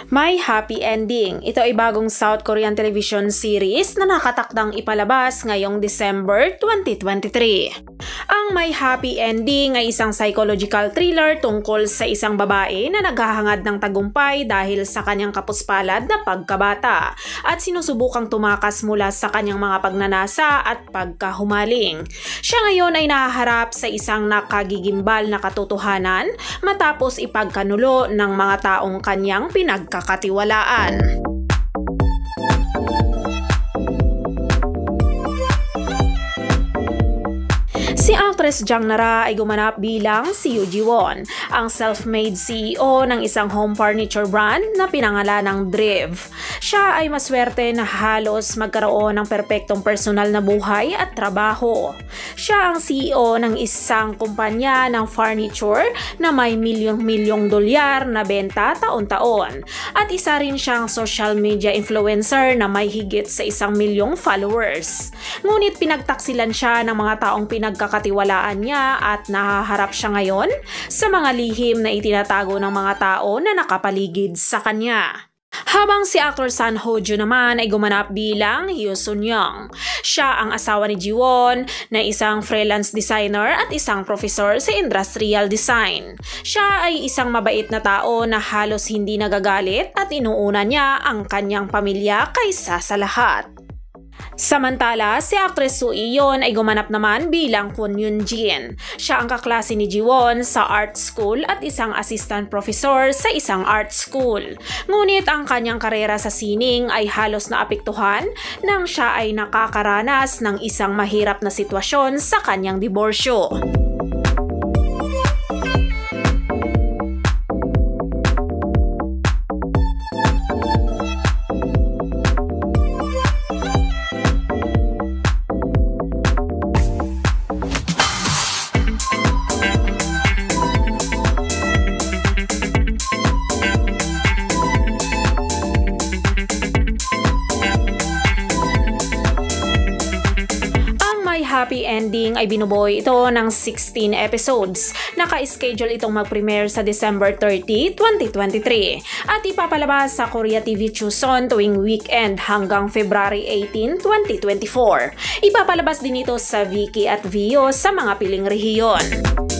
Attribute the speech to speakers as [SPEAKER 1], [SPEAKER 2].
[SPEAKER 1] My Happy Ending. Ito ay bagong South Korean television series na nakatakdang ipalabas ngayong December 2023. Ang My Happy Ending ay isang psychological thriller tungkol sa isang babae na naghahangad ng tagumpay dahil sa kanyang kapuspalad na pagkabata at sinusubukang tumakas mula sa kanyang mga pagnanasa at pagkahumaling. Siya ngayon ay nahaharap sa isang nakagigimbal na katotohanan matapos ipagkanulo ng mga taong kanyang pinagkakatiwalaan. Si actress Jang Nara ay gumanap bilang si Yoo Ji-won, ang self-made CEO ng isang home furniture brand na pinangalan ng Drive. Siya ay maswerte na halos magkaroon ng perpektong personal na buhay at trabaho. Siya ang CEO ng isang kumpanya ng furniture na may milyong-milyong dolyar na benta taon-taon. At isa rin siyang social media influencer na may higit sa 1 milyong followers. Ngunit pinagtaksilan siya ng mga taong pinagkakatiwalaan niya at nahaharap siya ngayon sa mga lihim na itinatago ng mga tao na nakapaligid sa kanya. Habang si actor Son Ho-joo naman ay gumanap bilang Yoo Sun-young. Siya ang asawa ni Ji-won na isang freelance designer at isang professor sa industrial design. Siya ay isang mabait na tao na halos hindi nagagalit at inuuna niya ang kanyang pamilya kaysa sa lahat. Samantala, si actress Soo Hee-yeon ay gumanap naman bilang Kwon Yoon-jin. Siya ang kaklase ni Ji-won sa art school at isang assistant professor sa isang art school. Ngunit ang kanyang karera sa sining ay halos naapektuhan nang siya ay nakakaranas ng isang mahirap na sitwasyon sa kanyang diborsyo. Happy Ending ay binubuo ito ng 16 episodes. Naka-schedule itong mag-premiere sa December 30, 2023 at ipapalabas sa Korea TV Chuseon tuwing weekend hanggang February 18, 2024. Ipapalabas din ito sa Viki at Viu sa mga piling rehiyon.